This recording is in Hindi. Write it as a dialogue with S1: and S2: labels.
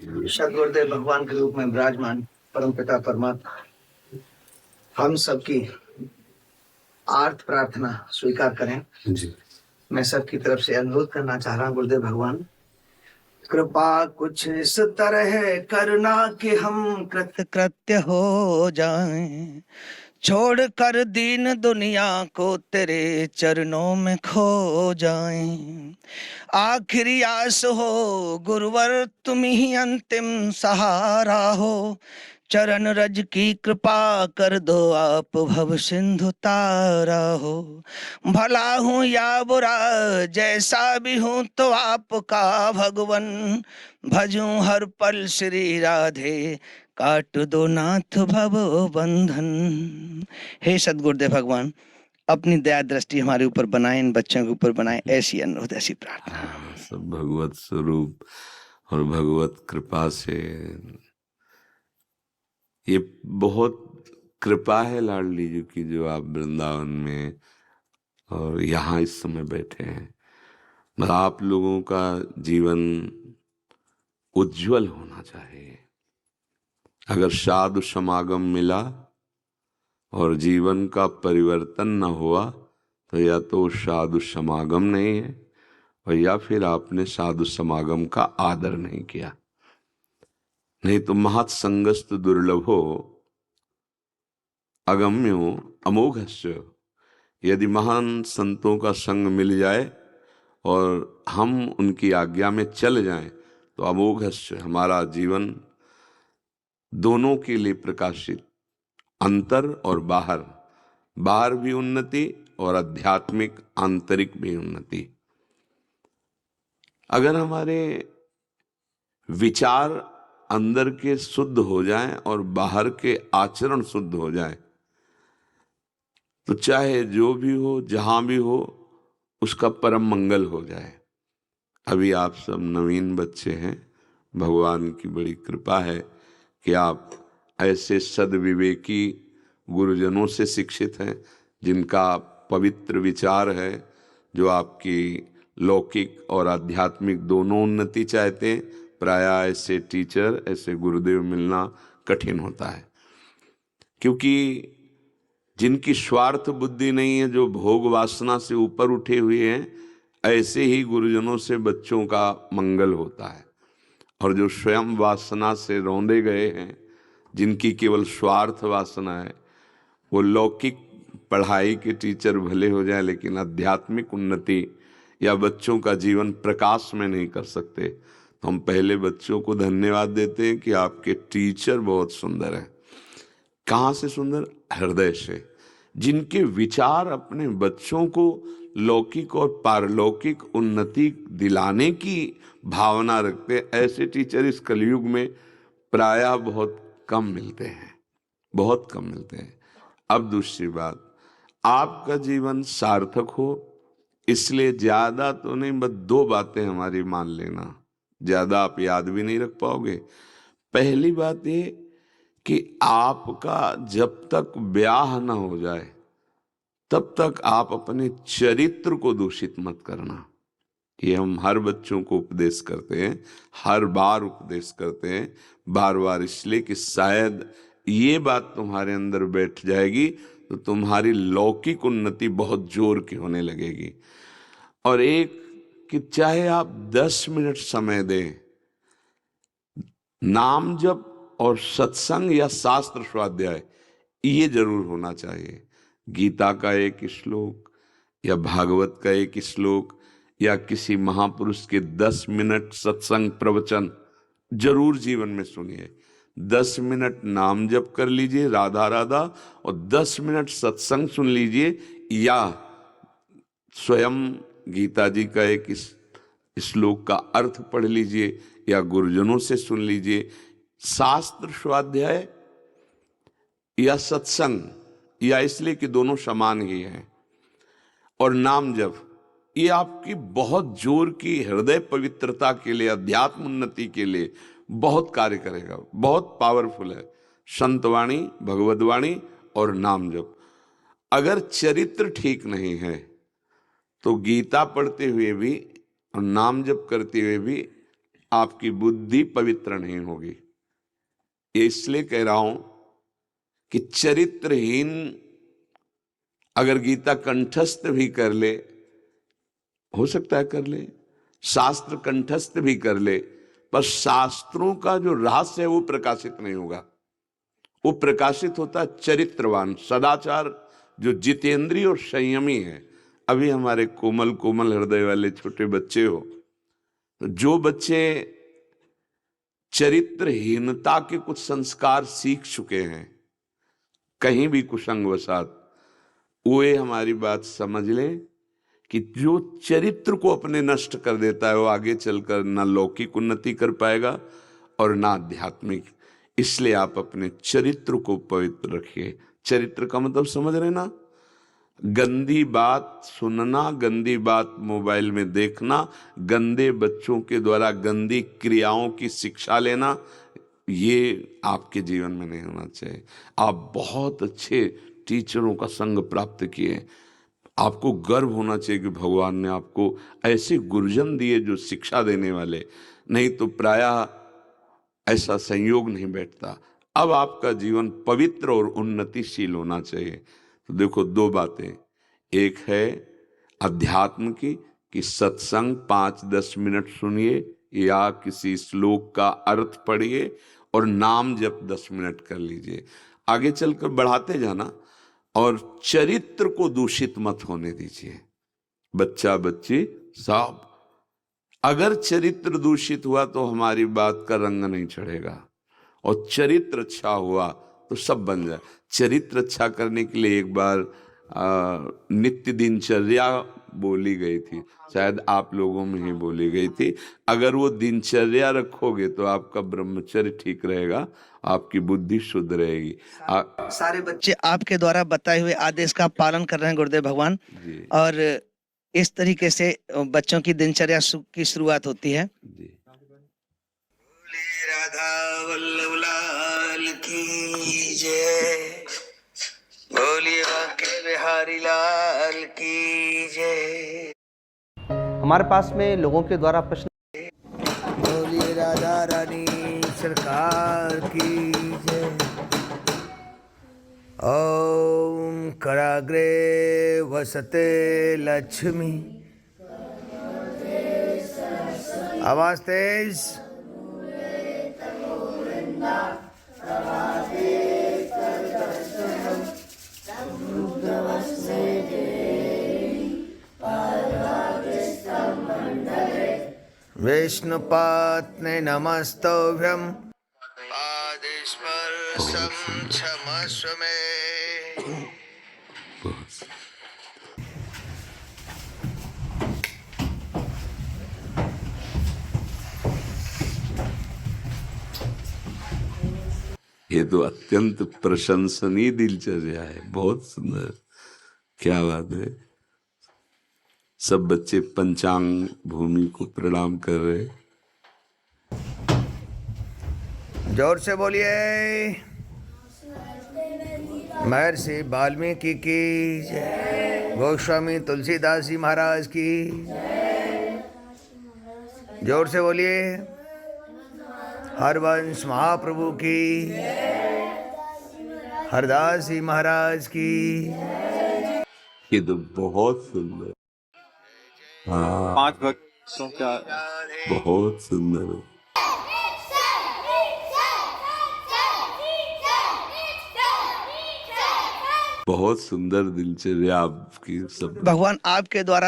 S1: सदगुरुदेव भगवान के रूप में विराजमान परम पिता परमात्मा हम सबकी आर्थ प्रार्थना स्वीकार करें जी। मैं सबकी तरफ से अनुरोध करना चाह रहा हूँ गुरुदेव भगवान, कृपा कुछ इस तरह करना कि हम कृत कृत्य हो जाएं, छोड़ कर दीन दुनिया को तेरे चरणों में खो जाएं। आखिरी आस हो गुरुवर, तुम ही अंतिम सहारा हो, चरण रज की कृपा कर दो आप, भव सिंधु तारा हो। भला हूँ या बुरा जैसा भी हूँ तो आपका भगवन, भजूं हर पल श्री राधे, काट दो नाथ भव बंधन। हे सदगुरुदेव भगवान, अपनी दया दृष्टि हमारे ऊपर बनाए, इन बच्चों के ऊपर बनाए, ऐसी अनुरोध ऐसी प्रार्थना।
S2: सब भगवत स्वरूप और भगवत कृपा से, ये बहुत कृपा है लाडली जी की जो आप वृंदावन में और यहाँ इस समय बैठे हैं। मतलब आप लोगों का जीवन उज्जवल होना चाहिए। अगर साधु समागम मिला और जीवन का परिवर्तन न हुआ तो या तो साधु समागम नहीं है और या फिर आपने साधु समागम का आदर नहीं किया। नहीं तो महत् संगस्त दुर्लभो अगम्यो अमोघस्य, यदि महान संतों का संग मिल जाए और हम उनकी आज्ञा में चल जाएं तो अमोघस्य, हमारा जीवन दोनों के लिए प्रकाशित, अंतर और बाहर, बाहर भी उन्नति और आध्यात्मिक आंतरिक भी उन्नति। अगर हमारे विचार अंदर के शुद्ध हो जाएं और बाहर के आचरण शुद्ध हो जाएं तो चाहे जो भी हो जहां भी हो उसका परम मंगल हो जाए। अभी आप सब नवीन बच्चे हैं, भगवान की बड़ी कृपा है कि आप ऐसे सद्विवेकी गुरुजनों से शिक्षित हैं जिनका पवित्र विचार है, जो आपकी लौकिक और आध्यात्मिक दोनों उन्नति चाहते हैं। प्रायः ऐसे टीचर, ऐसे गुरुदेव मिलना कठिन होता है, क्योंकि जिनकी स्वार्थ बुद्धि नहीं है, जो भोग वासना से ऊपर उठे हुए हैं, ऐसे ही गुरुजनों से बच्चों का मंगल होता है। और जो स्वयं वासना से रौंदे गए हैं, जिनकी केवल स्वार्थ वासना है, वो लौकिक पढ़ाई के टीचर भले हो जाए लेकिन आध्यात्मिक उन्नति या बच्चों का जीवन प्रकाश में नहीं कर सकते। तो हम पहले बच्चों को धन्यवाद देते हैं कि आपके टीचर बहुत सुंदर हैं। कहाँ से सुंदर? हृदय से। जिनके विचार अपने बच्चों को लौकिक और पारलौकिक उन्नति दिलाने की भावना रखते, ऐसे टीचर इस कलयुग में प्रायः बहुत कम मिलते हैं, बहुत कम मिलते हैं। अब दूसरी बात, आपका जीवन सार्थक हो, इसलिए ज्यादा तो नहीं, बस दो बातें हमारी मान लेना, ज्यादा आप याद भी नहीं रख पाओगे। पहली बात ये कि आपका जब तक ब्याह न हो जाए तब तक आप अपने चरित्र को दूषित मत करना। ये हम हर बच्चों को उपदेश करते हैं, हर बार उपदेश करते हैं, बार बार इसलिए कि शायद ये बात तुम्हारे अंदर बैठ जाएगी तो तुम्हारी लौकिक उन्नति बहुत जोर की होने लगेगी। और एक कि चाहे आप 10 मिनट समय दें, नाम जप और सत्संग या शास्त्र स्वाध्याय ये जरूर होना चाहिए। गीता का एक श्लोक या भागवत का एक श्लोक या किसी महापुरुष के 10 मिनट सत्संग प्रवचन जरूर जीवन में सुनिए। 10 मिनट नाम जप कर लीजिए राधा राधा और 10 मिनट सत्संग सुन लीजिए, या स्वयं गीता जी का एक श्लोक का अर्थ पढ़ लीजिए या गुरुजनों से सुन लीजिए। शास्त्र स्वाध्याय या सत्संग, या इसलिए कि दोनों समान ही हैं, और नाम जप, ये आपकी बहुत जोर की हृदय पवित्रता के लिए, अध्यात्म उन्नति के लिए बहुत कार्य करेगा, बहुत पावरफुल है। संतवाणी, भगवदवाणी और नाम जप। अगर चरित्र ठीक नहीं है तो गीता पढ़ते हुए भी और नाम जप करते हुए भी आपकी बुद्धि पवित्र नहीं होगी। ये इसलिए कह रहा हूं कि चरित्रहीन अगर गीता कंठस्थ भी कर ले, हो सकता है कर ले, शास्त्र कंठस्थ भी कर ले, पर शास्त्रों का जो रहस्य है वो प्रकाशित नहीं होगा। वो प्रकाशित होता है चरित्रवान, सदाचार, जो जितेंद्रिय और संयमी है। अभी हमारे कोमल कोमल हृदय वाले छोटे बच्चे हो, तो जो बच्चे चरित्रहीनता के कुछ संस्कार सीख चुके हैं कहीं भी कुसंगवशात, वे हमारी बात समझ लें कि जो चरित्र को अपने नष्ट कर देता है वो आगे चलकर ना लौकिक उन्नति कर पाएगा और ना आध्यात्मिक। इसलिए आप अपने चरित्र को पवित्र रखिए। चरित्र का मतलब समझ रहे ना? गंदी बात सुनना, गंदी बात मोबाइल में देखना, गंदे बच्चों के द्वारा गंदी क्रियाओं की शिक्षा लेना, ये आपके जीवन में नहीं होना चाहिए। आप बहुत अच्छे टीचरों का संग प्राप्त किए, आपको गर्व होना चाहिए कि भगवान ने आपको ऐसे गुरुजन दिए जो शिक्षा देने वाले, नहीं तो प्रायः ऐसा संयोग नहीं बैठता। अब आपका जीवन पवित्र और उन्नतिशील होना चाहिए। तो देखो, दो बातें, एक है अध्यात्म की कि सत्संग 5-10 मिनट सुनिए या किसी श्लोक का अर्थ पढ़िए और नाम जप 10 मिनट कर लीजिए, आगे चलकर बढ़ाते जाना। और चरित्र को दूषित मत होने दीजिए। बच्चा बच्ची सब, अगर चरित्र दूषित हुआ तो हमारी बात का रंग नहीं चढ़ेगा, और चरित्र अच्छा हुआ तो सब बन जाए। चरित्र अच्छा करने के लिए एक बार नित्य दिनचर्या बोली गई थी, शायद आप लोगों में ही बोली गई थी। अगर वो दिनचर्या रखोगे तो आपका ब्रह्मचर्य ठीक रहेगा, आपकी बुद्धि शुद्ध रहेगी।
S1: सारे बच्चे आपके द्वारा बताए हुए आदेश का पालन कर रहे हैं गुरुदेव भगवान,
S2: जी
S1: और इस तरीके से बच्चों की दिनचर्या की शुरुआत होती है।
S2: जी।
S1: राधा वल्लभ लाल की जय, बोलिए बांके बिहारी लाल की जय।
S3: हमारे पास में लोगों के द्वारा प्रश्न,
S1: बोलिए राधा रानी सरकार की जय। ओम कराग्रे वसते लक्ष्मी, आवाज तेज। विष्णुपात्ने नमस्तोभ्यं, पादस्पर्शं क्षमस्व मे।
S2: ये तो अत्यंत प्रशंसनीय दिनचर्या है, बहुत सुंदर, क्या बात है। सब बच्चे पंचांग भूमि को प्रणाम कर रहे।
S1: जोर से बोलिए महर्षि वाल्मीकि की जय, गोस्वामी तुलसीदास जी महाराज की। जोर से बोलिए हरवंश महाप्रभु की, हरदास जी महाराज की।
S2: ये तो बहुत सुंदर, हाँ
S4: 5 भक्तों का
S2: बहुत सुंदर। बहुत सुंदर दिनचर्या आपकी सब।
S1: भगवान आपके द्वारा